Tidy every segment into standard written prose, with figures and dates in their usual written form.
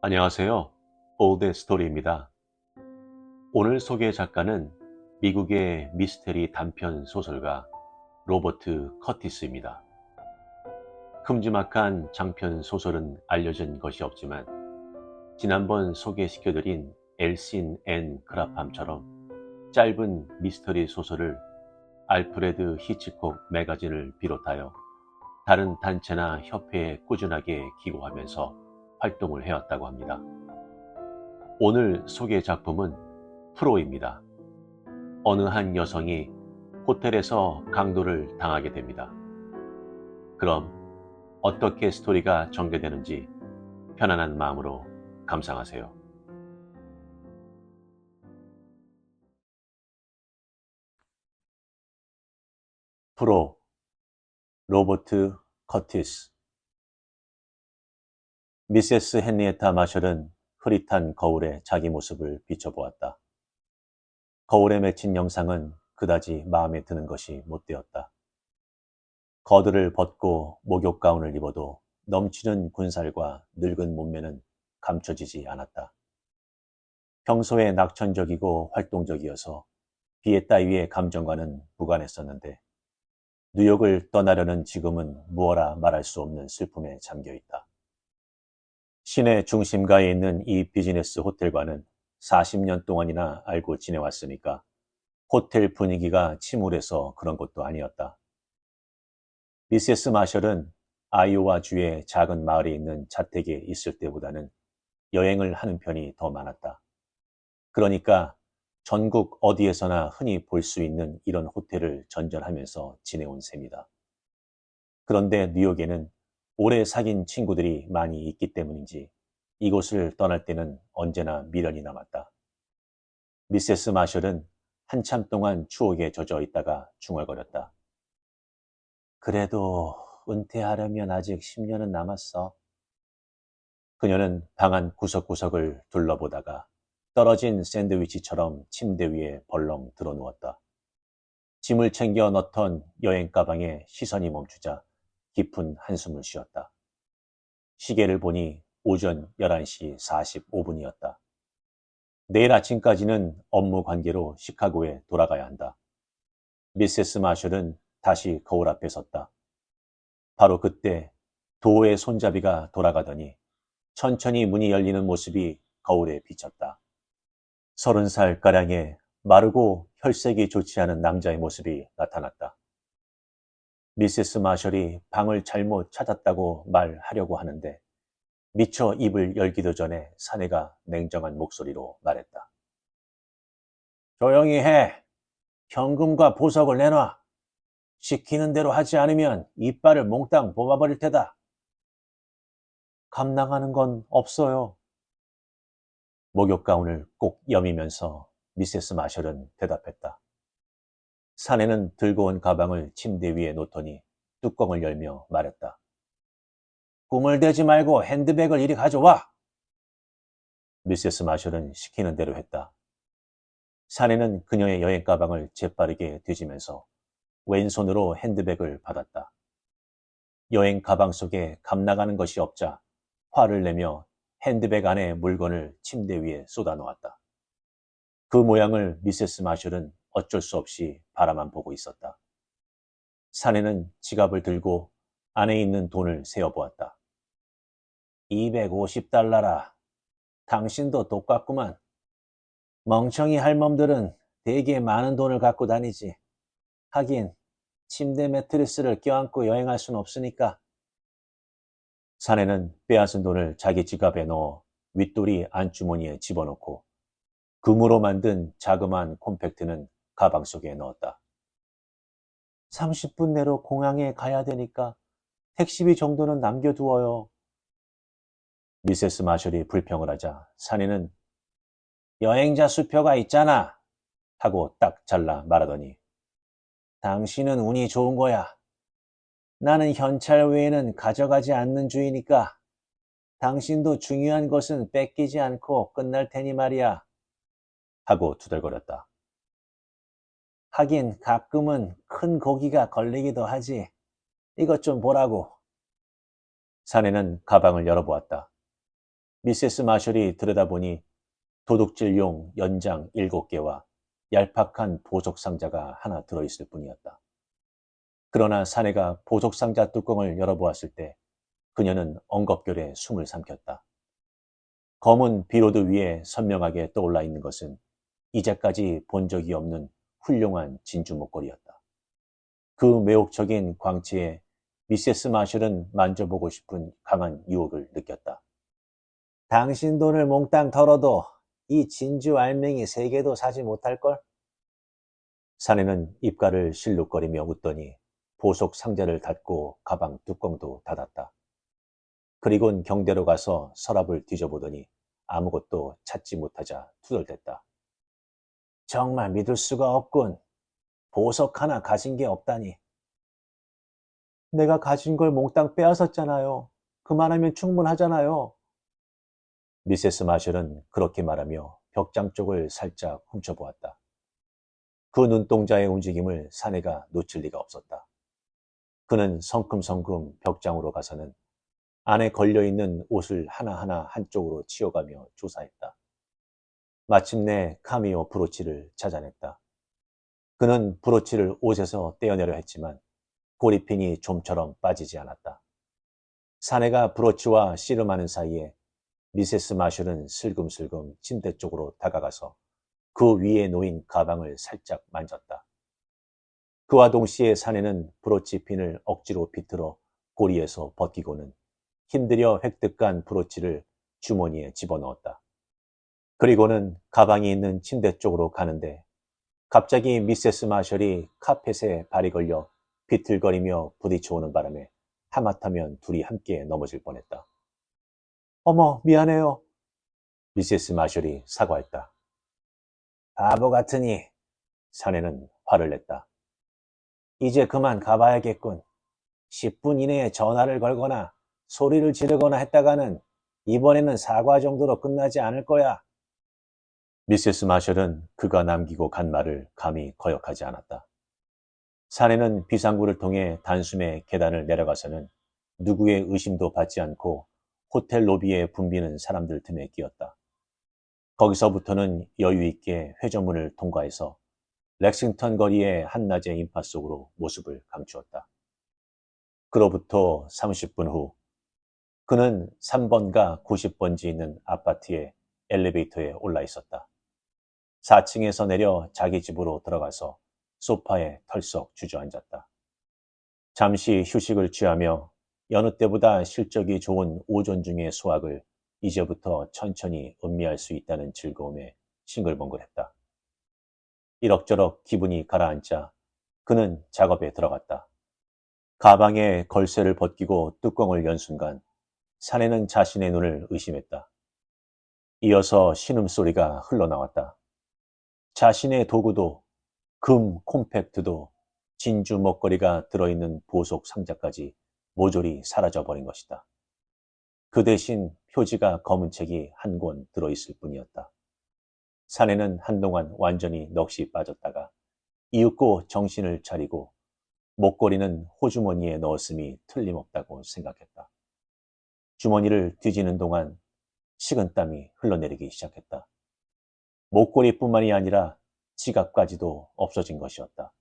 안녕하세요. 올드 스토리입니다. 오늘 소개 작가는 미국의 미스테리 단편 소설가 로버트 커티스입니다. 큼지막한 장편 소설은 알려진 것이 없지만 지난번 소개시켜드린 엘신 앤 그라팜처럼 짧은 미스터리 소설을 알프레드 히치콕 매거진을 비롯하여 다른 단체나 협회에 꾸준하게 기고하면서 활동을 해왔다고 합니다. 오늘 소개 작품은 프로입니다. 어느 한 여성이 호텔에서 강도를 당하게 됩니다. 그럼 어떻게 스토리가 전개되는지 편안한 마음으로 감상하세요. 프로 로버트 커티스. 미세스 헨리에타 마셜은 흐릿한 거울에 자기 모습을 비춰보았다. 거울에 맺힌 영상은 그다지 마음에 드는 것이 못 되었다. 거드를 벗고 목욕 가운을 입어도 넘치는 군살과 늙은 몸매는 감춰지지 않았다. 평소에 낙천적이고 활동적이어서 비에 따위의 감정과는 무관했었는데 뉴욕을 떠나려는 지금은 무어라 말할 수 없는 슬픔에 잠겨 있다. 시내 중심가에 있는 이 비즈니스 호텔과는 40년 동안이나 알고 지내왔으니까 호텔 분위기가 침울해서 그런 것도 아니었다. 미세스 마셜은 아이오와주의 작은 마을에 있는 자택에 있을 때보다는 여행을 하는 편이 더 많았다. 그러니까 전국 어디에서나 흔히 볼 수 있는 이런 호텔을 전전하면서 지내온 셈이다. 그런데 뉴욕에는 오래 사귄 친구들이 많이 있기 때문인지 이곳을 떠날 때는 언제나 미련이 남았다. 미세스 마셜은 한참 동안 추억에 젖어 있다가 중얼거렸다. 그래도 은퇴하려면 아직 10년은 남았어. 그녀는 방 안 구석구석을 둘러보다가 떨어진 샌드위치처럼 침대 위에 벌렁 드러누웠다. 짐을 챙겨 넣던 여행 가방에 시선이 멈추자 깊은 한숨을 쉬었다. 시계를 보니 오전 11시 45분이었다. 내일 아침까지는 업무 관계로 시카고에 돌아가야 한다. 미세스 마셜은 다시 거울 앞에 섰다. 바로 그때 도어의 손잡이가 돌아가더니 천천히 문이 열리는 모습이 거울에 비쳤다. 30살가량의 마르고 혈색이 좋지 않은 남자의 모습이 나타났다. 미세스 마셜이 방을 잘못 찾았다고 말하려고 하는데 미처 입을 열기도 전에 사내가 냉정한 목소리로 말했다. 조용히 해. 현금과 보석을 내놔. 시키는 대로 하지 않으면 이빨을 몽땅 뽑아버릴 테다. 감당하는 건 없어요. 목욕 가운을 꼭 여미면서 미세스 마셜은 대답했다. 사내는 들고 온 가방을 침대 위에 놓더니 뚜껑을 열며 말했다. 꿈을 대지 말고 핸드백을 이리 가져와. 미세스 마셜은 시키는 대로 했다. 사내는 그녀의 여행 가방을 재빠르게 뒤지면서 왼손으로 핸드백을 받았다. 여행 가방 속에 감나가는 것이 없자 화를 내며 핸드백 안에 물건을 침대 위에 쏟아놓았다. 그 모양을 미세스 마셜은 어쩔 수 없이 바라만 보고 있었다. 사내는 지갑을 들고 안에 있는 돈을 세어보았다. 250달러라. 당신도 똑같구만. 멍청이 할멈들은 되게 많은 돈을 갖고 다니지. 하긴 침대 매트리스를 껴안고 여행할 순 없으니까. 사내는 빼앗은 돈을 자기 지갑에 넣어 윗돌이 안주머니에 집어넣고 금으로 만든 자그마한 콤팩트는 가방 속에 넣었다. 30분 내로 공항에 가야 되니까 택시비 정도는 남겨두어요. 미세스 마셜이 불평을 하자 사내는 여행자 수표가 있잖아 하고 딱 잘라 말하더니 당신은 운이 좋은 거야. 나는 현찰 외에는 가져가지 않는 주의니까 당신도 중요한 것은 뺏기지 않고 끝날 테니 말이야. 하고 투덜거렸다. 하긴 가끔은 큰 고기가 걸리기도 하지. 이것 좀 보라고. 사내는 가방을 열어보았다. 미세스 마셜이 들여다보니 도둑질용 연장 7개와 얄팍한 보석 상자가 하나 들어있을 뿐이었다. 그러나 사내가 보석 상자 뚜껑을 열어보았을 때 그녀는 엉겁결에 숨을 삼켰다. 검은 비로드 위에 선명하게 떠올라 있는 것은 이제까지 본 적이 없는 훌륭한 진주 목걸이였다. 그 매혹적인 광채에 미세스 마셜은 만져보고 싶은 강한 유혹을 느꼈다. 당신 돈을 몽땅 털어도 이 진주 알맹이 3개도 사지 못할걸? 사내는 입가를 실룩거리며 웃더니 보석 상자를 닫고 가방 뚜껑도 닫았다. 그리곤 경대로 가서 서랍을 뒤져보더니 아무것도 찾지 못하자 투덜댔다. 정말 믿을 수가 없군. 보석 하나 가진 게 없다니. 내가 가진 걸 몽땅 빼앗았잖아요. 그만하면 충분하잖아요. 미세스 마셜은 그렇게 말하며 벽장 쪽을 살짝 훔쳐보았다. 그 눈동자의 움직임을 사내가 놓칠 리가 없었다. 그는 성큼성큼 벽장으로 가서는 안에 걸려있는 옷을 하나하나 한쪽으로 치워가며 조사했다. 마침내 카미오 브로치를 찾아냈다. 그는 브로치를 옷에서 떼어내려 했지만 고리핀이 좀처럼 빠지지 않았다. 사내가 브로치와 씨름하는 사이에 미세스 마셜은 슬금슬금 침대 쪽으로 다가가서 그 위에 놓인 가방을 살짝 만졌다. 그와 동시에 사내는 브로치 핀을 억지로 비틀어 고리에서 벗기고는 힘들여 획득한 브로치를 주머니에 집어넣었다. 그리고는 가방이 있는 침대 쪽으로 가는데 갑자기 미세스 마셜이 카펫에 발이 걸려 비틀거리며 부딪혀오는 바람에 하마터면 둘이 함께 넘어질 뻔했다. 어머, 미안해요. 미세스 마셜이 사과했다. 바보 같으니. 사내는 화를 냈다. 이제 그만 가봐야겠군. 10분 이내에 전화를 걸거나 소리를 지르거나 했다가는 이번에는 사과 정도로 끝나지 않을 거야. 미세스 마셜은 그가 남기고 간 말을 감히 거역하지 않았다. 사내는 비상구를 통해 단숨에 계단을 내려가서는 누구의 의심도 받지 않고 호텔 로비에 붐비는 사람들 틈에 끼었다. 거기서부터는 여유 있게 회전문을 통과해서 렉싱턴 거리의 한낮의 인파 속으로 모습을 감추었다. 그로부터 30분 후 그는 3번가 90번지 있는 아파트의 엘리베이터에 올라 있었다. 4층에서 내려 자기 집으로 들어가서 소파에 털썩 주저앉았다. 잠시 휴식을 취하며 여느 때보다 실적이 좋은 오전 중의 수확을 이제부터 천천히 음미할 수 있다는 즐거움에 싱글벙글했다. 이럭저럭 기분이 가라앉자 그는 작업에 들어갔다. 가방에 걸쇠를 벗기고 뚜껑을 연 순간 사내는 자신의 눈을 의심했다. 이어서 신음소리가 흘러나왔다. 자신의 도구도 금 콤팩트도 진주 먹거리가 들어있는 보석 상자까지 모조리 사라져버린 것이다. 그 대신 표지가 검은 책이 한 권 들어있을 뿐이었다. 사내는 한동안 완전히 넋이 빠졌다가 이윽고 정신을 차리고 목걸이는 호주머니에 넣었음이 틀림없다고 생각했다. 주머니를 뒤지는 동안 식은땀이 흘러내리기 시작했다. 목걸이뿐만이 아니라 지갑까지도 없어진 것이었다.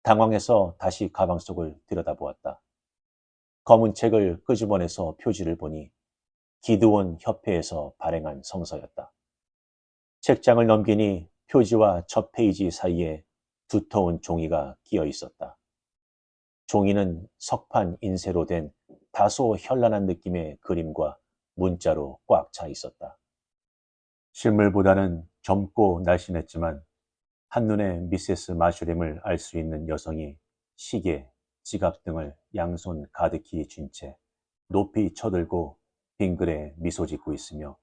당황해서 다시 가방 속을 들여다보았다. 검은 책을 끄집어내서 표지를 보니 기드온 협회에서 발행한 성서였다. 책장을 넘기니 표지와 첫 페이지 사이에 두터운 종이가 끼어 있었다. 종이는 석판 인쇄로 된 다소 현란한 느낌의 그림과 문자로 꽉 차 있었다. 실물보다는 젊고 날씬했지만 한눈에 미세스 마슐임을 알 수 있는 여성이 시계, 지갑 등을 양손 가득히 쥔 채 높이 쳐들고 빙그레 미소 짓고 있으며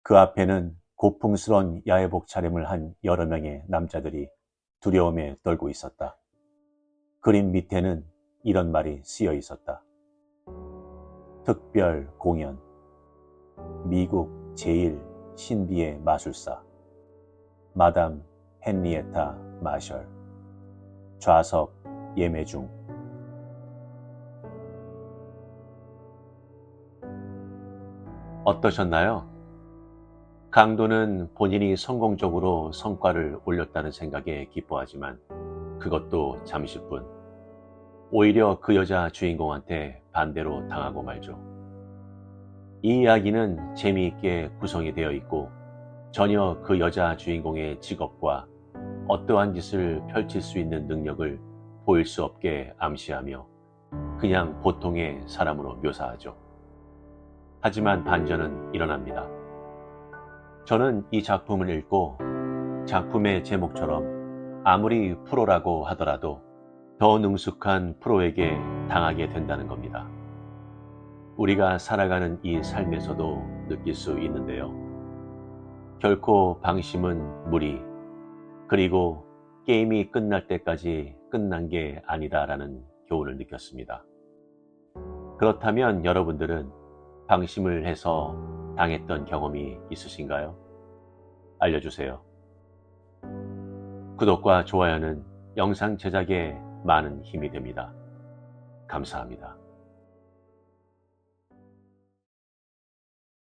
그 앞에는 고풍스런 야외복 차림을 한 여러 명의 남자들이 두려움에 떨고 있었다. 그림 밑에는 이런 말이 쓰여 있었다. 특별 공연 미국 제일 신비의 마술사 마담 헨리에타 마셜 좌석 예매 중. 어떠셨나요? 강도는 본인이 성공적으로 성과를 올렸다는 생각에 기뻐하지만 그것도 잠시뿐. 오히려 그 여자 주인공한테 반대로 당하고 말죠. 이 이야기는 재미있게 구성이 되어 있고 전혀 그 여자 주인공의 직업과 어떠한 짓을 펼칠 수 있는 능력을 보일 수 없게 암시하며 그냥 보통의 사람으로 묘사하죠. 하지만 반전은 일어납니다. 저는 이 작품을 읽고 작품의 제목처럼 아무리 프로라고 하더라도 더 능숙한 프로에게 당하게 된다는 겁니다. 우리가 살아가는 이 삶에서도 느낄 수 있는데요. 결코 방심은 무리, 그리고 게임이 끝날 때까지 끝난 게 아니다라는 교훈을 느꼈습니다. 그렇다면 여러분들은 방심을 해서 당했던 경험이 있으신가요? 알려주세요. 구독과 좋아요는 영상 제작에 많은 힘이 됩니다. 감사합니다.